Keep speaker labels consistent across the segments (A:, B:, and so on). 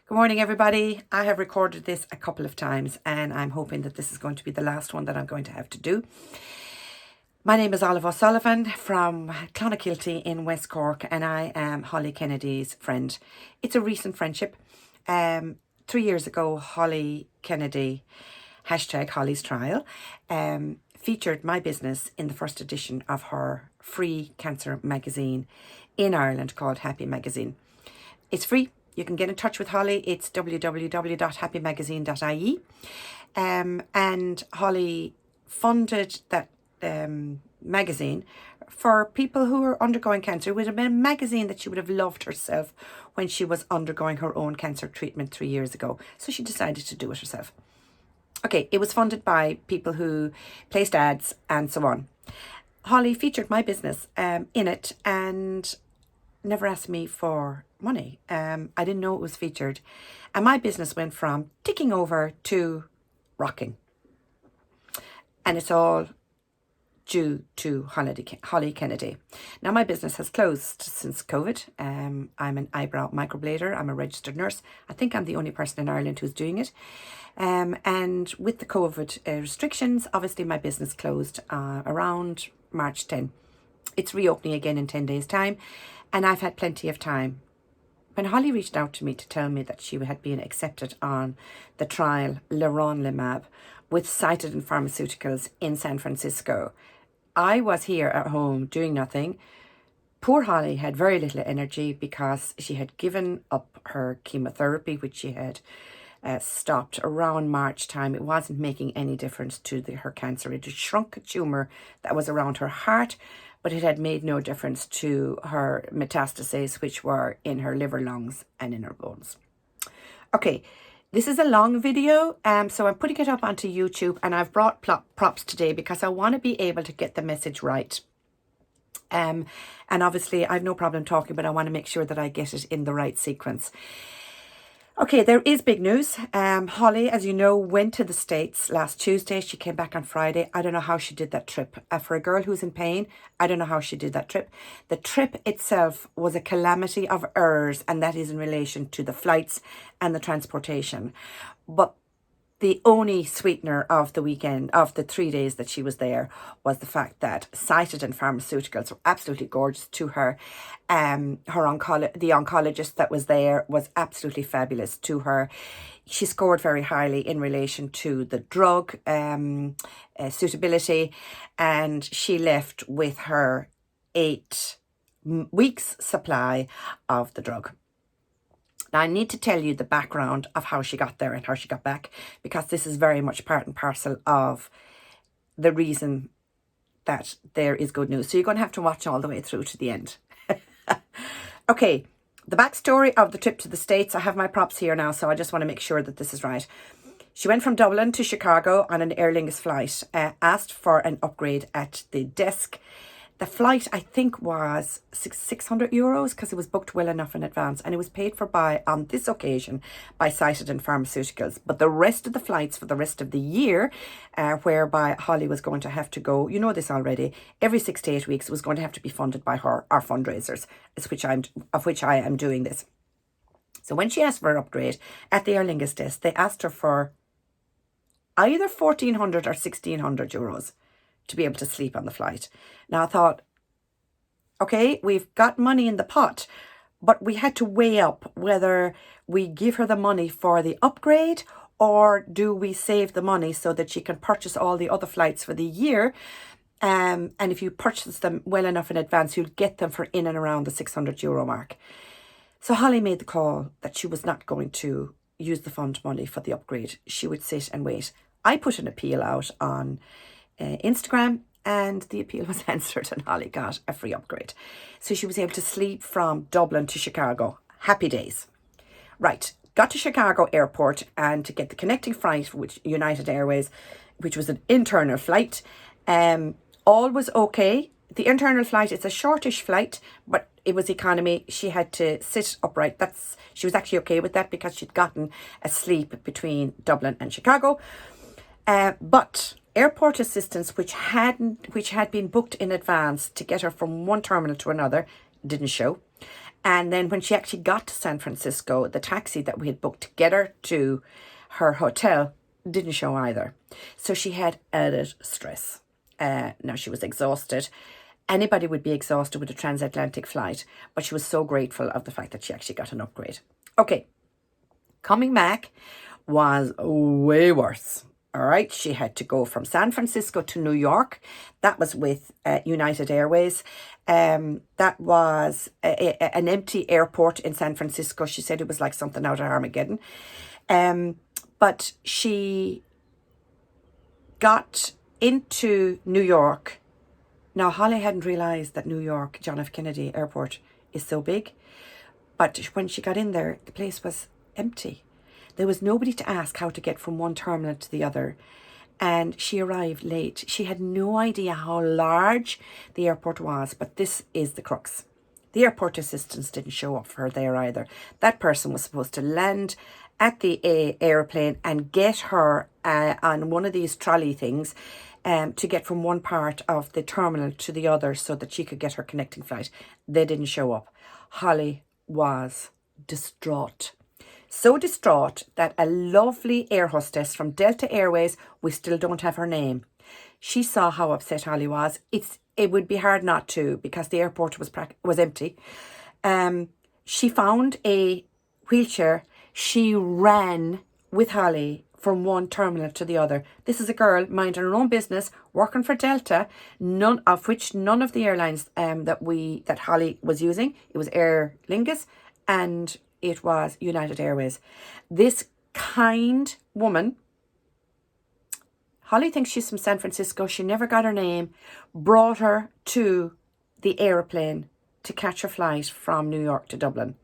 A: Good morning, everybody. I have recorded this a couple of times and I'm hoping that this is going to be the last one that I'm going to have to do. My name is Olive O'Sullivan from Clonakilty in West Cork and I am Holly Kennedy's friend. It's a recent friendship. 3 years ago, Holly Kennedy, hashtag Holly's Trial, featured my business in the first edition of her free cancer magazine in Ireland called Happy Magazine. It's free. You can get in touch with Holly. It's www.happymagazine.ie. And Holly funded that magazine for people who are undergoing cancer. It would have been a magazine that she would have loved herself when she was undergoing her own cancer treatment 3 years ago. So she decided to do it herself. Okay, it was funded by people who placed ads and so on. Holly featured my business in it and never asked me for money. I didn't know it was featured. And my business went from ticking over to rocking. And it's all due to Holly Kennedy. Now, my business has closed since COVID. I'm an eyebrow microblader. I'm a registered nurse. I think I'm the only person in Ireland who's doing it. And with the COVID restrictions, obviously my business closed around March 10. It's reopening again in 10 days' time. And I've had plenty of time. When Holly reached out to me to tell me that she had been accepted on the trial Leronmilab with CytoDyn pharmaceuticals in San Francisco, I was here at home doing nothing. Poor Holly had very little energy because she had given up her chemotherapy, which she had stopped around March time. It wasn't making any difference to her cancer. It had shrunk a tumour that was around her heart, but it had made no difference to her metastases, which were in her liver, lungs, and in her bones. Okay, this is a long video, so I'm putting it up onto YouTube, and I've brought props today because I want to be able to get the message right. And obviously, I've no problem talking, but I want to make sure that I get it in the right sequence. Okay, there is big news. Holly, as you know, went to the States last Tuesday. She came back on Friday. I don't know how she did that trip. For a girl who's in pain, I don't know how she did that trip. The trip itself was a calamity of errors, and that is in relation to the flights and the transportation. But the only sweetener of the weekend, of the 3 days that she was there, was the fact that CytoDyn pharmaceuticals were absolutely gorgeous to her. The oncologist that was there was absolutely fabulous to her. She scored very highly in relation to the drug suitability, and she left with her 8 weeks supply of the drug. Now, I need to tell you the background of how she got there and how she got back, because this is very much part and parcel of the reason that there is good news. So you're going to have to watch all the way through to the end. Okay, the backstory of the trip to the States. I have my props here now, so I just want to make sure that this is right. She went from Dublin to Chicago on an Aer Lingus flight, asked for an upgrade at the desk. The flight, I think, was 600 euros because it was booked well enough in advance, and it was paid for on this occasion by CytoDyn Pharmaceuticals. But the rest of the flights for the rest of the year, whereby Holly was going to have to go, you know this already, every 6 to 8 weeks was going to have to be funded by our fundraisers, of which I am doing this. So when she asked for an upgrade at the Aer Lingus desk, they asked her for either 1,400 or 1,600 euros. To be able to sleep on the flight. Now I thought, okay, we've got money in the pot, but we had to weigh up whether we give her the money for the upgrade or do we save the money so that she can purchase all the other flights for the year. And if you purchase them well enough in advance, you'll get them for in and around the 600 euro mark. So Holly made the call that she was not going to use the fund money for the upgrade. She would sit and wait. I put an appeal out on Instagram, and the appeal was answered and Holly got a free upgrade. So she was able to sleep from Dublin to Chicago. Happy days. Right, got to Chicago airport and to get the connecting flight with United Airways, which was an internal flight. All was okay. The internal flight, it's a shortish flight, but it was economy. She had to sit upright. She was actually okay with that because she'd gotten a sleep between Dublin and Chicago. But airport assistance, which had been booked in advance to get her from one terminal to another, didn't show. And then when she actually got to San Francisco, the taxi that we had booked to get her to her hotel didn't show either. So she had added stress. Now she was exhausted. Anybody would be exhausted with a transatlantic flight, but she was so grateful of the fact that she actually got an upgrade. Okay, coming back was way worse. All right, she had to go from San Francisco to New York. That was with United Airways. That was an empty airport in San Francisco. She said it was like something out of Armageddon. But she got into New York. Now, Holly hadn't realised that New York John F. Kennedy Airport is so big. But when she got in there, the place was empty. There was nobody to ask how to get from one terminal to the other. And she arrived late. She had no idea how large the airport was, but this is the crux. The airport assistants didn't show up for her there either. That person was supposed to land at the airplane and get her on one of these trolley things to get from one part of the terminal to the other so that she could get her connecting flight. They didn't show up. Holly was distraught. So distraught that a lovely air hostess from Delta Airways, we still don't have her name, she saw how upset Holly was. It would be hard not to, because the airport was empty. She found a wheelchair. She ran with Holly from one terminal to the other. This is a girl minding her own business, working for Delta, none of the airlines that Holly was using. It was Aer Lingus and it was United Airways. This kind woman, Holly thinks she's from San Francisco. She never got her name. Brought her to the airplane to catch her flight from New York to Dublin.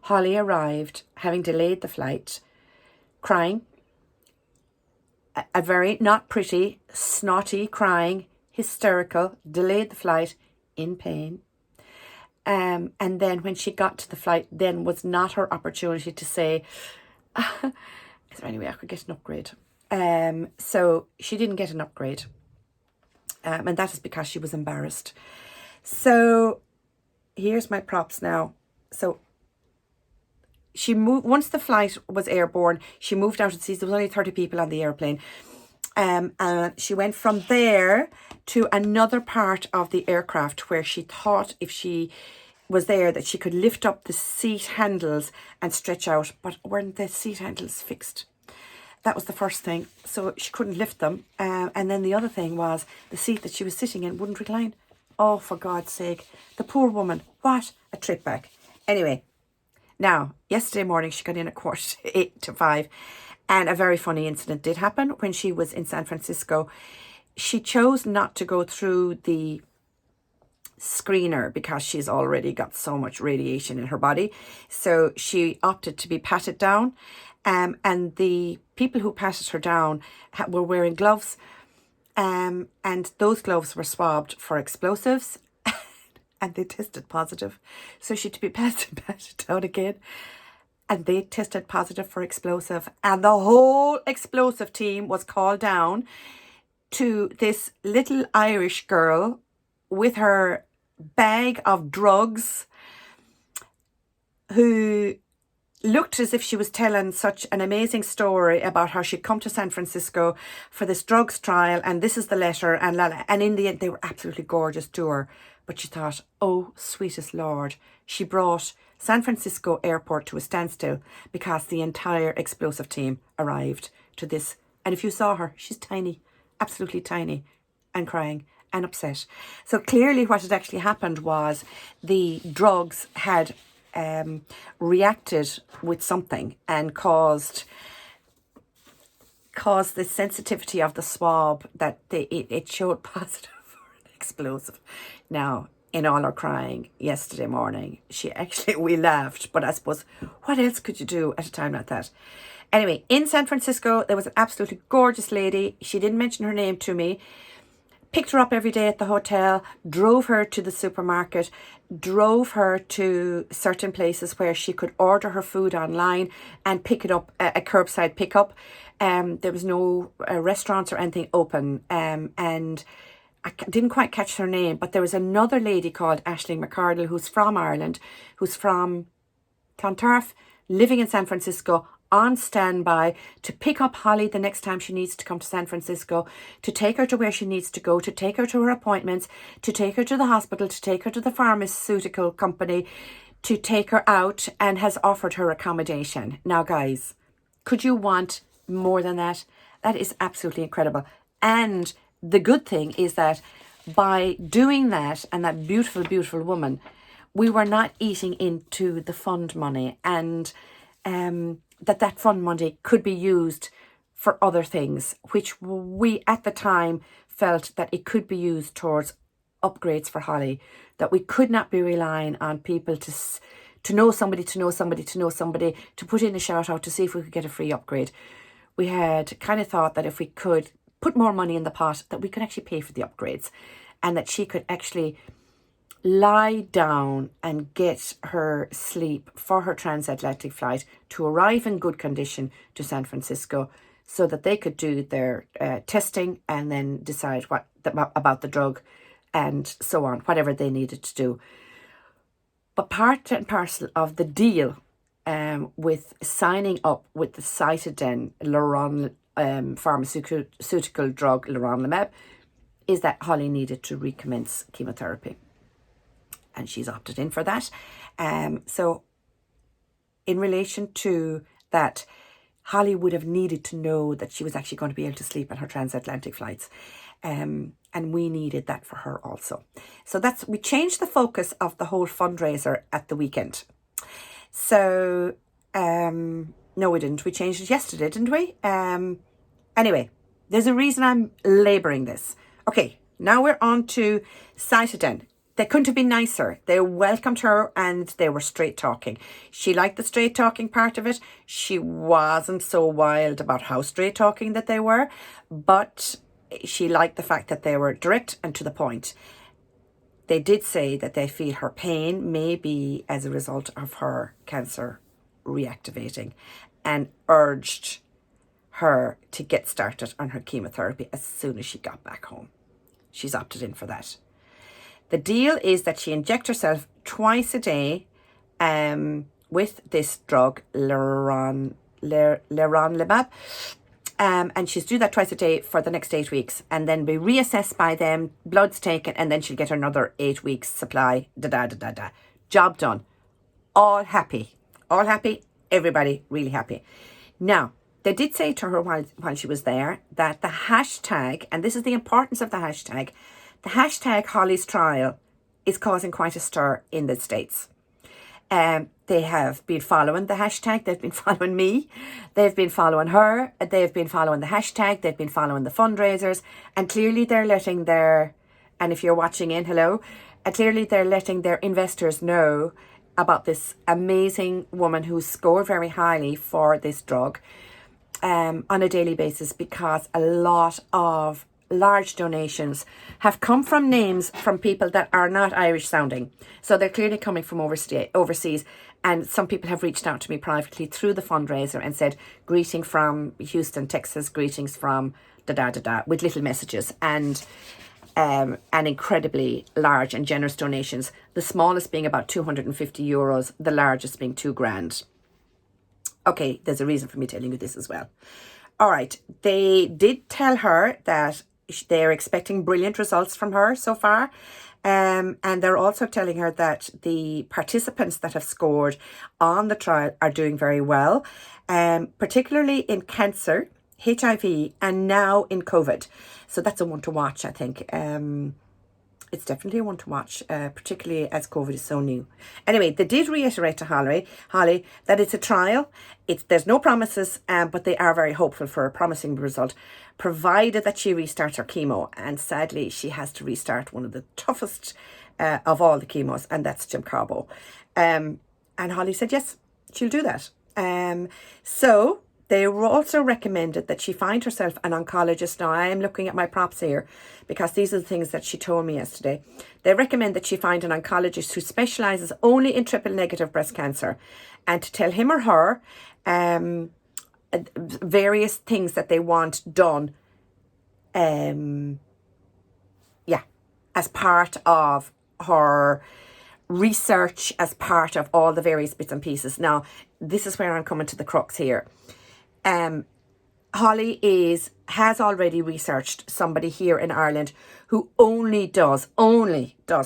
A: Holly arrived, having delayed the flight, crying. A very not pretty, snotty crying, hysterical, delayed the flight, in pain. And then when she got to the flight, then was not her opportunity to say, is there any way I could get an upgrade? So she didn't get an upgrade. And that is because she was embarrassed. So here's my props now. So she moved, once the flight was airborne, she moved out of the seats. There was only 30 people on the airplane. And she went from there to another part of the aircraft where she thought if she was there that she could lift up the seat handles and stretch out, but weren't the seat handles fixed? That was the first thing. So she couldn't lift them. And then the other thing was the seat that she was sitting in wouldn't recline. Oh, for God's sake. The poor woman. What a trip back. Anyway, now, yesterday morning she got in at 5:45. And a very funny incident did happen when she was in San Francisco. She chose not to go through the screener because she's already got so much radiation in her body. So she opted to be patted down. And the people who patted her down were wearing gloves. And those gloves were swabbed for explosives. And they tested positive. So she had to be patted down again. And they tested positive for explosive. And the whole explosive team was called down to this little Irish girl with her bag of drugs, who looked as if she was telling such an amazing story about how she'd come to San Francisco for this drugs trial, and this is the letter, and in the end they were absolutely gorgeous to her. But she thought, oh, sweetest Lord, she brought San Francisco airport to a standstill because the entire explosive team arrived to this. And if you saw her, she's tiny, absolutely tiny, and crying and upset. So clearly what had actually happened was the drugs had reacted with something and caused the sensitivity of the swab that it showed positive for an explosive. Now, in all her crying yesterday morning, we laughed, but I suppose what else could you do at a time like that? Anyway, in San Francisco, there was an absolutely gorgeous lady. She didn't mention her name to me. Picked her up every day at the hotel, drove her to the supermarket, drove her to certain places where she could order her food online and pick it up, a curbside pickup. There was no restaurants or anything open. And didn't quite catch her name, but there was another lady called Aisling McCardle who's from Ireland, who's from Clontarf, living in San Francisco, on standby to pick up Holly the next time she needs to come to San Francisco, to take her to where she needs to go, to take her to her appointments, to take her to the hospital, to take her to the pharmaceutical company, to take her out, and has offered her accommodation. Now, guys, could you want more than that? That is absolutely incredible. And the good thing is that by doing that, and that beautiful, beautiful woman, we were not eating into the fund money, and that fund money could be used for other things, which we at the time felt that it could be used towards upgrades for Holly, that we could not be relying on people to know somebody, to put in a shout out to see if we could get a free upgrade. We had kind of thought that if we could put more money in the pot, that we could actually pay for the upgrades, and that she could actually lie down and get her sleep for her transatlantic flight to arrive in good condition to San Francisco, so that they could do their testing and then decide about the drug and so on, whatever they needed to do. But part and parcel of the deal with signing up with the CytoDyn pharmaceutical drug Leronmilab is that Holly needed to recommence chemotherapy, and she's opted in for that. So in relation to that, Holly would have needed to know that she was actually going to be able to sleep on her transatlantic flights. And we needed that for her also. So we changed the focus of the whole fundraiser at the weekend. So, no, we didn't. We changed it yesterday, didn't we? Anyway, there's a reason I'm labouring this. Okay, now we're on to CytoDyn. They couldn't have been nicer. They welcomed her and they were straight talking. She liked the straight talking part of it. She wasn't so wild about how straight talking that they were, but she liked the fact that they were direct and to the point. They did say that they feel her pain may be as a result of her cancer reactivating, and urged her to get started on her chemotherapy as soon as she got back home. She's opted in for that. The deal is that she injects herself twice a day with this drug, Leronmilab. And she's do that twice a day for the next 8 weeks, and then be reassessed by them, blood's taken, and then she'll get another 8 weeks supply. Job done. All happy. Everybody really happy. Now, they did say to her while she was there that the hashtag, and this is the importance of the hashtag Holly's trial is causing quite a stir in the States. They have been following the hashtag. They've been following me. They've been following her. They've been following the hashtag. They've been following the fundraisers. And clearly they're letting and if you're watching in, hello, clearly they're letting their investors know about this amazing woman who's scored very highly for this drug on a daily basis, because a lot of large donations have come from names from people that are not Irish sounding. So they're clearly coming from overseas. And some people have reached out to me privately through the fundraiser and said, greeting from Houston, Texas, greetings from with little messages and incredibly large and generous donations. The smallest being about €250, the largest being $2,000. Okay, there's a reason for me telling you this as well. All right, they did tell her that they're expecting brilliant results from her so far. And they're also telling her that the participants that have scored on the trial are doing very well, particularly in cancer, HIV, and now in COVID. So that's a one to watch, I think. It's definitely one to watch, particularly as COVID is so new. Anyway, they did reiterate to Holly that it's a trial. There's no promises, but they are very hopeful for a promising result, provided that she restarts her chemo. And sadly, she has to restart one of the toughest of all the chemos, and that's Jim Carbo. And Holly said, yes, she'll do that. So they were also recommended that she find herself an oncologist. Now, I am looking at my props here because these are the things that she told me yesterday. They recommend that she find an oncologist who specialises only in triple-negative breast cancer, and to tell him or her various things that they want done. Yeah, as part of her research, as part of all the various bits and pieces. Now, this is where I'm coming to the crux here. Holly has already researched somebody here in Ireland who only does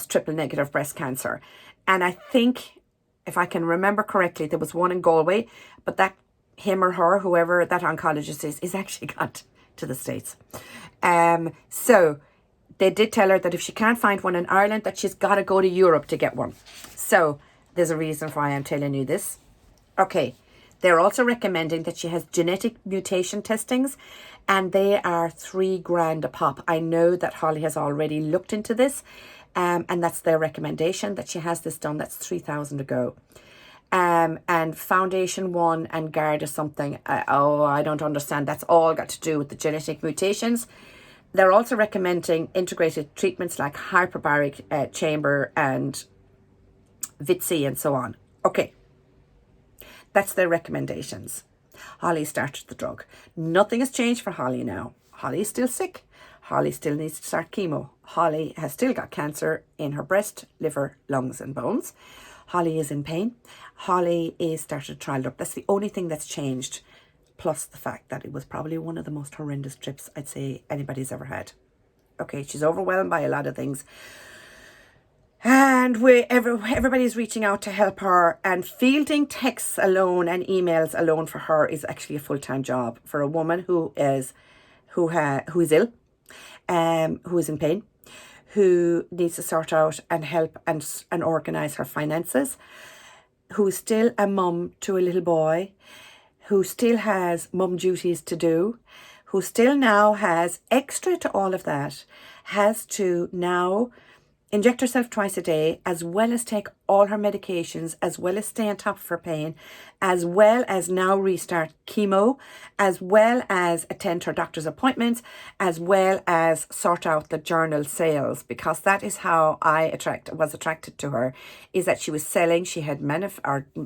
A: triple negative breast cancer. And I think, if I can remember correctly, there was one in Galway, but that him or her, whoever that oncologist is actually got to the States. So they did tell her that if she can't find one in Ireland, that she's got to go to Europe to get one. So there's a reason why I'm telling you this. Okay. They're also recommending that she has genetic mutation testings, and they are $3,000 a pop. I know that Holly has already looked into this, and that's their recommendation, that she has this done. That's $3,000 to go. And Foundation One and Guard or something. I don't understand. That's all got to do with the genetic mutations. They're also recommending integrated treatments like hyperbaric chamber and VITC and so on. Okay. That's their recommendations. Holly started the drug. Nothing has changed for Holly now. Holly is still sick. Holly still needs to start chemo. Holly has still got cancer in her breast, liver, lungs and bones. Holly is in pain. Holly is started a trial drug. That's the only thing that's changed. Plus the fact that it was probably one of the most horrendous trips I'd say anybody's ever had. Okay, she's overwhelmed by a lot of things. And everybody's reaching out to help her, and fielding texts alone and emails alone for her is actually a full-time job for a woman who is ill, who is in pain, who needs to sort out and help and organise her finances, who's still a mum to a little boy, who still has mum duties to do, who still now has, extra to all of that, has to now inject herself twice a day, as well as take all her medications, as well as stay on top of her pain, as well as now restart chemo, as well as attend her doctor's appointments, as well as sort out the journal sales, because that is how I was attracted to her, is that she was selling. She had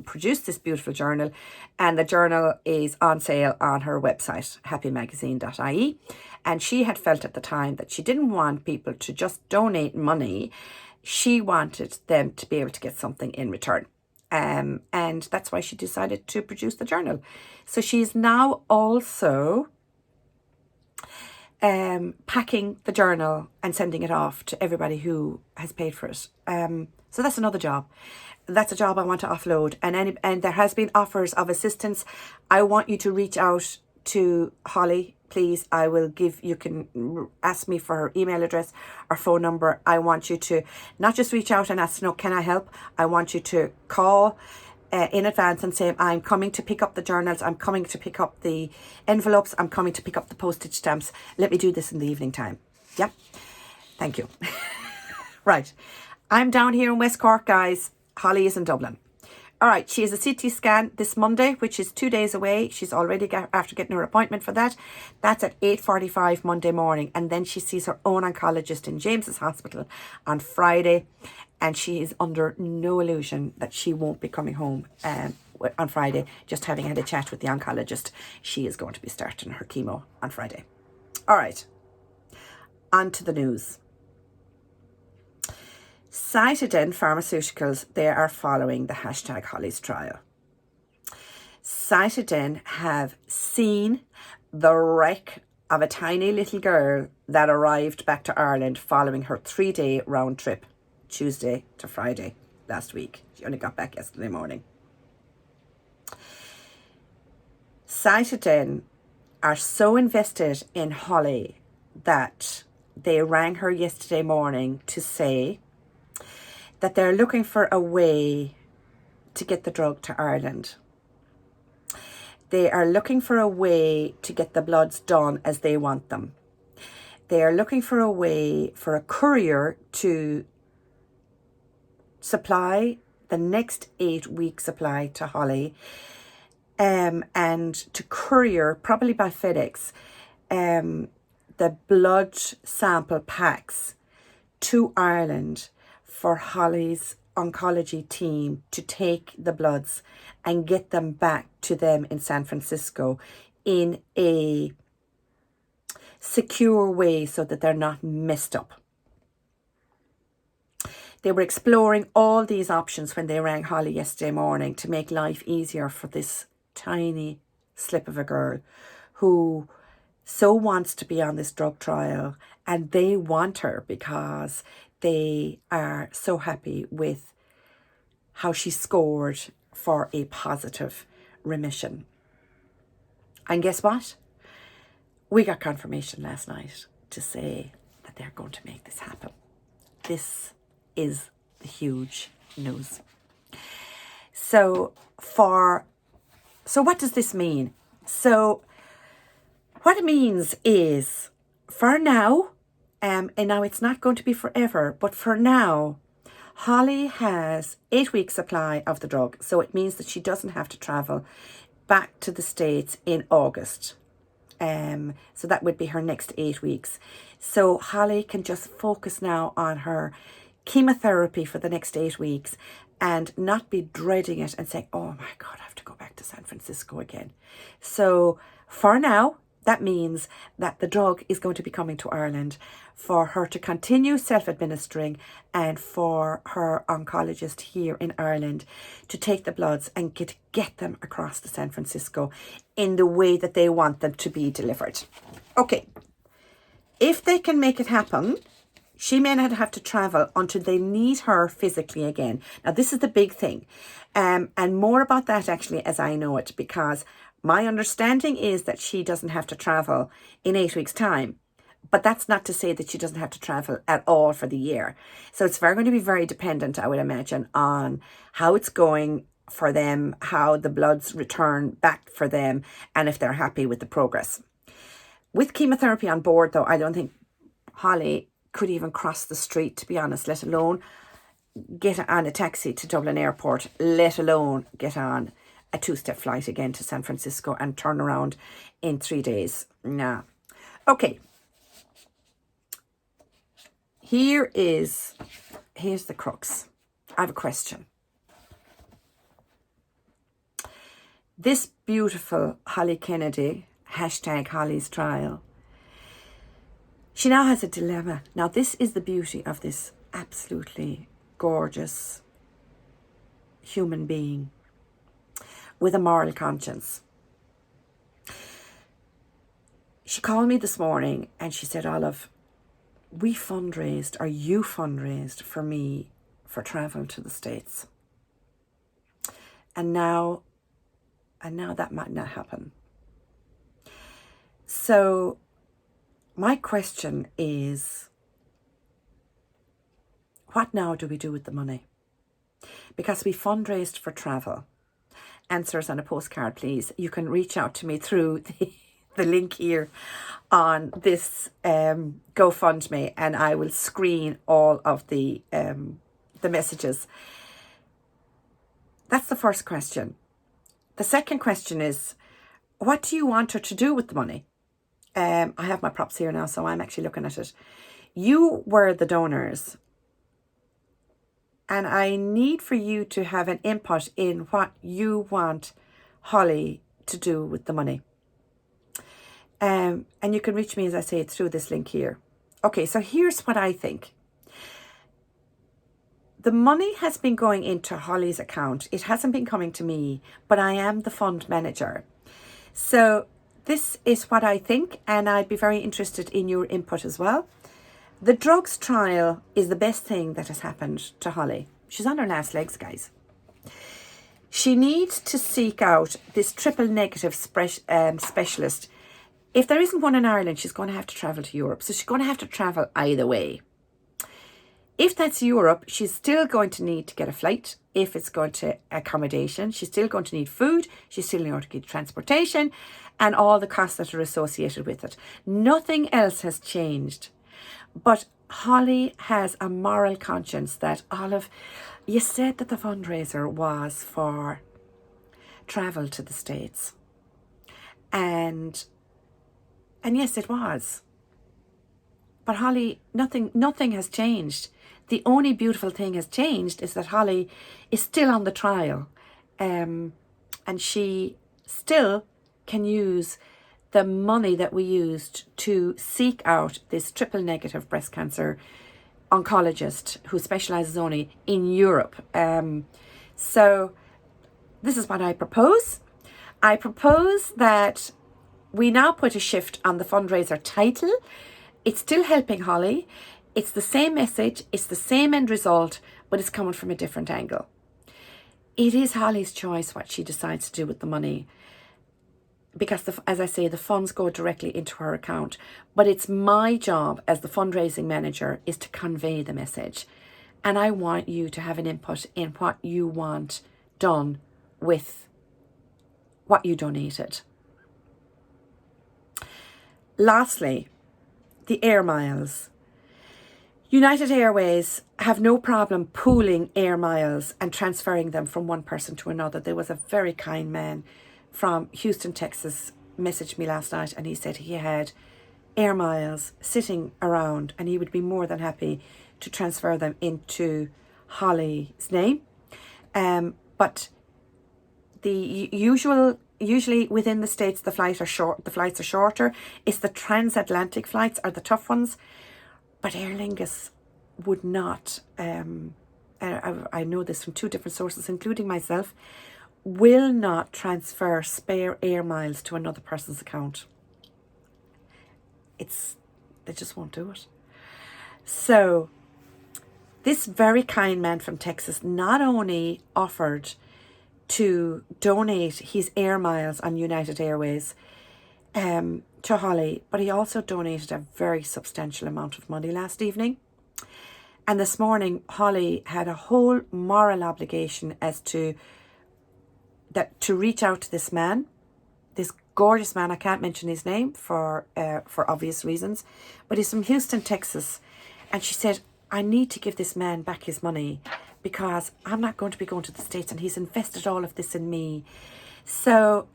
A: produced this beautiful journal, and the journal is on sale on her website, happymagazine.ie. And she had felt at the time that she didn't want people to just donate money. She wanted them to be able to get something in return. And that's why she decided to produce the journal. So she's now also packing the journal and sending it off to everybody who has paid for it. So that's another job. That's a job I want to offload. And there has been offers of assistance. I want you to reach out to Holly. Please, you can ask me for her email address or phone number. I want you to not just reach out and ask, no, can I help? I want you to call in advance and say, I'm coming to pick up the journals. I'm coming to pick up the envelopes. I'm coming to pick up the postage stamps. Let me do this in the evening time. Yeah. Thank you. Right. I'm down here in West Cork, guys. Holly is in Dublin. All right, she has a CT scan this Monday, which is 2 days away. She's already after getting her appointment for that. That's at 8:45 Monday morning. And then she sees her own oncologist in James's Hospital on Friday. And she is under no illusion that she won't be coming home on Friday. Just having had a chat with the oncologist, she is going to be starting her chemo on Friday. All right, on to the news. CytoDyn Pharmaceuticals, they are following the hashtag Holly's trial. CytoDyn have seen the wreck of a tiny little girl that arrived back to Ireland following her 3-day round trip, Tuesday to Friday last week. She only got back yesterday morning. CytoDyn are so invested in Holly that they rang her yesterday morning to say that they're looking for a way to get the drug to Ireland. They are looking for a way to get the bloods done as they want them. They are looking for a way for a courier to supply the next 8-week supply to Holly, and to courier, probably by FedEx, the blood sample packs to Ireland for Holly's oncology team to take the bloods and get them back to them in San Francisco in a secure way so that they're not messed up. They were exploring all these options when they rang Holly yesterday morning to make life easier for this tiny slip of a girl who so wants to be on this drug trial, and they want her because they are so happy with how she scored for a positive remission. And guess what? We got confirmation last night to say that they're going to make this happen. This is the huge news. So what does this mean? So what it means is, for now, and now it's not going to be forever, but for now, Holly has 8 weeks supply of the drug. So it means that she doesn't have to travel back to the States in August. So that would be her next 8 weeks. So Holly can just focus now on her chemotherapy for the next 8 weeks and not be dreading it and saying, oh my God, I have to go back to San Francisco again. So for now, that means that the drug is going to be coming to Ireland for her to continue self-administering, and for her oncologist here in Ireland to take the bloods and get them across to San Francisco in the way that they want them to be delivered. Okay, if they can make it happen, she may not have to travel until they need her physically again. Now, this is the big thing. And more about that actually as I know it, because my understanding is that she doesn't have to travel in 8 weeks' time. But that's not to say that she doesn't have to travel at all for the year. So it's going to be very dependent, I would imagine, on how it's going for them, how the bloods return back for them, and if they're happy with the progress. With chemotherapy on board, though, I don't think Holly could even cross the street, to be honest, let alone get on a taxi to Dublin Airport, let alone get on a 2-step flight again to San Francisco and turn around in 3 days. Nah. Okay. Here's the crux. I have a question. This beautiful Holly Kennedy, #Holly's trial, she now has a dilemma. Now, this is the beauty of this absolutely gorgeous human being with a moral conscience. She called me this morning and she said, Olive, you fundraised for me for travel to the States. And now that might not happen. So my question is, what now do we do with the money? Because we fundraised for travel. Answers on a postcard, please. You can reach out to me through the link here on this GoFundMe, and I will screen all of the messages. That's the first question. The second question is, what do you want her to do with the money? I have my props here now, so I'm actually looking at it. You were the donors, and I need for you to have an input in what you want Holly to do with the money. And you can reach me, as I say, through this link here. Okay, so here's what I think. The money has been going into Holly's account. It hasn't been coming to me, but I am the fund manager. So this is what I think, and I'd be very interested in your input as well. The drugs trial is the best thing that has happened to Holly. She's on her last legs, guys. She needs to seek out this triple negative specialist. If there isn't one in Ireland, she's going to have to travel to Europe. So she's going to have to travel either way. If that's Europe, she's still going to need to get a flight. If it's going to accommodation, she's still going to need food. She's still going to get transportation and all the costs that are associated with it. Nothing else has changed. But Holly has a moral conscience that, Olive, you said that the fundraiser was for travel to the States. And yes, it was. But Holly, nothing has changed. The only beautiful thing has changed is that Holly is still on the trial. And she still can use the money that we used to seek out this triple negative breast cancer oncologist who specialises only in Europe. So this is what I propose. I propose that we now put a shift on the fundraiser title. It's still helping Holly. It's the same message. It's the same end result, but it's coming from a different angle. It is Holly's choice what she decides to do with the money, because, as I say, the funds go directly into her account. But it's my job as the fundraising manager is to convey the message. And I want you to have an input in what you want done with what you donated. Lastly, the air miles. United Airways have no problem pooling air miles and transferring them from one person to another. There was a very kind man from Houston, Texas, messaged me last night, and he said he had air miles sitting around and he would be more than happy to transfer them into Holly's name. But the usually within the States, the flights are shorter. It's the transatlantic flights are the tough ones. But Aer Lingus would not, I know this from two different sources, including myself, will not transfer spare air miles to another person's account. They just won't do it. So this very kind man from Texas not only offered to donate his air miles on United Airways to Holly, but he also donated a very substantial amount of money last evening. And this morning, Holly had a whole moral obligation as to reach out to this man, this gorgeous man. I can't mention his name for obvious reasons, but he's from Houston, Texas. And she said, I need to give this man back his money because I'm not going to be going to the States and he's invested all of this in me. So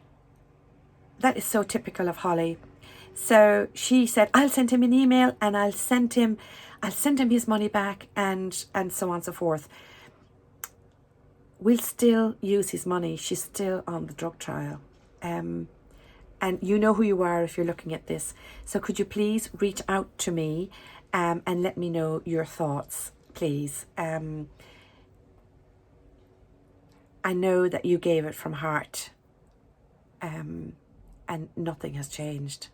A: that is so typical of Holly. So she said, I'll send him an email and I'll send him his money back and so on and so forth. We'll still use his money. She's still on the drug trial. And you know who you are if you're looking at this. So could you please reach out to me and let me know your thoughts, please. I know that you gave it from heart and nothing has changed.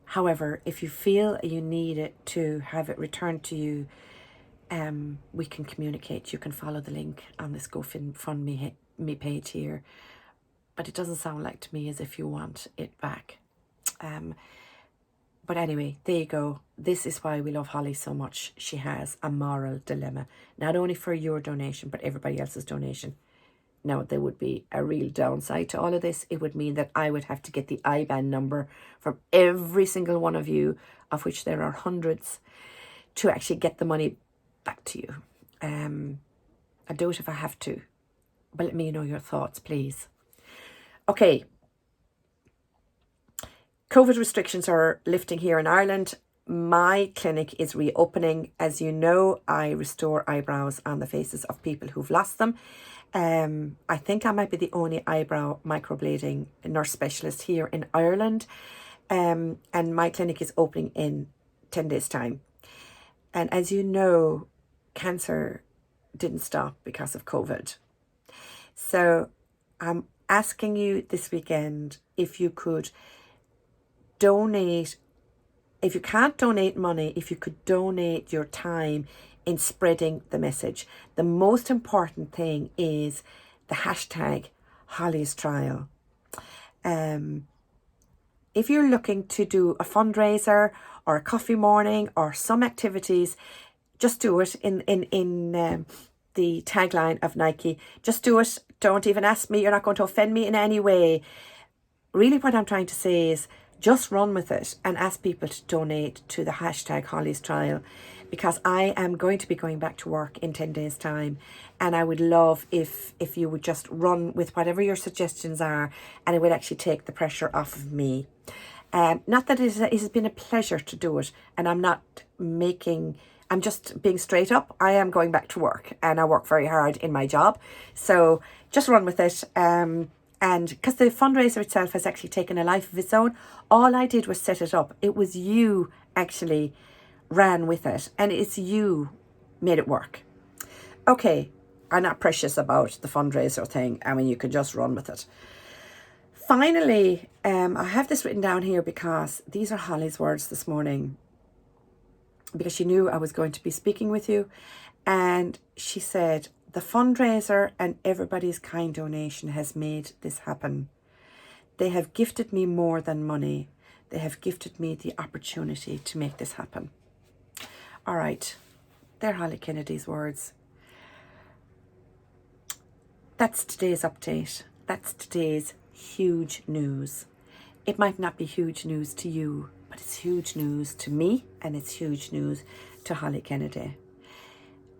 A: However, if you feel you need it to have it returned to you, we can communicate. You can follow the link on this GoFundMe page here. But it doesn't sound like to me as if you want it back. But anyway, there you go. This is why we love Holly so much. She has a moral dilemma, not only for your donation, but everybody else's donation. Now, there would be a real downside to all of this. It would mean that I would have to get the IBAN number from every single one of you, of which there are hundreds, to actually get the money back to you. I'll do it if I have to. But let me know your thoughts, please. Okay. COVID restrictions are lifting here in Ireland. My clinic is reopening. As you know, I restore eyebrows on the faces of people who've lost them. I think I might be the only eyebrow microblading nurse specialist here in Ireland. And my clinic is opening in 10 days' time. And as you know, cancer didn't stop because of COVID. So I'm asking you this weekend if you could donate. If you can't donate money, if you could donate your time in spreading the message. The most important thing is the hashtag Holly's Trial. If you're looking to do a fundraiser or a coffee morning or some activities, just do it in the tagline of Nike. Just do it. Don't even ask me. You're not going to offend me in any way. Really what I'm trying to say is just run with it and ask people to donate to the hashtag Holly's Trial, because I am going to be going back to work in 10 days' time, and I would love if you would just run with whatever your suggestions are, and it would actually take the pressure off of me. Not that it has been a pleasure to do it, and I'm just being straight up. I am going back to work, and I work very hard in my job, so just run with it. And because the fundraiser itself has actually taken a life of its own, all I did was set it up. It was you actually ran with it, and it's you made it work. Okay, I'm not precious about the fundraiser thing. I mean, you could just run with it. Finally, I have this written down here because these are Holly's words this morning, because she knew I was going to be speaking with you. And she said, the fundraiser and everybody's kind donation has made this happen. They have gifted me more than money. They have gifted me the opportunity to make this happen. All right, they're Holly Kennedy's words. That's today's update. That's today's huge news. It might not be huge news to you, but it's huge news to me, and it's huge news to Holly Kennedy.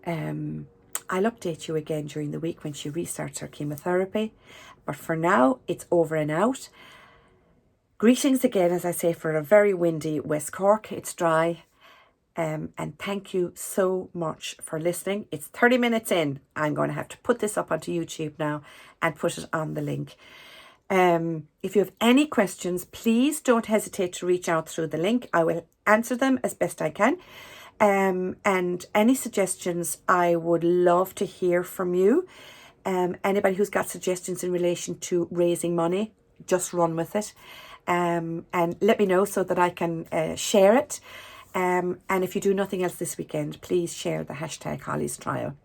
A: I'll update you again during the week when she restarts her chemotherapy. But for now, it's over and out. Greetings again, as I say, for a very windy West Cork. It's dry. And thank you so much for listening. It's 30 minutes in. I'm going to have to put this up onto YouTube now and put it on the link. If you have any questions, please don't hesitate to reach out through the link. I will answer them as best I can. And any suggestions, I would love to hear from you. Anybody who's got suggestions in relation to raising money, just run with it. And let me know so that I can share it. And if you do nothing else this weekend, please share the hashtag Holly's Trial.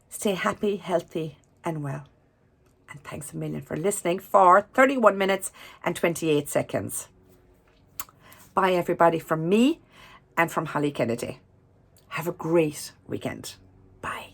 A: Stay happy, healthy and well. And thanks a million for listening for 31 minutes and 28 seconds. Bye everybody from me and from Holly Kennedy. Have a great weekend. Bye.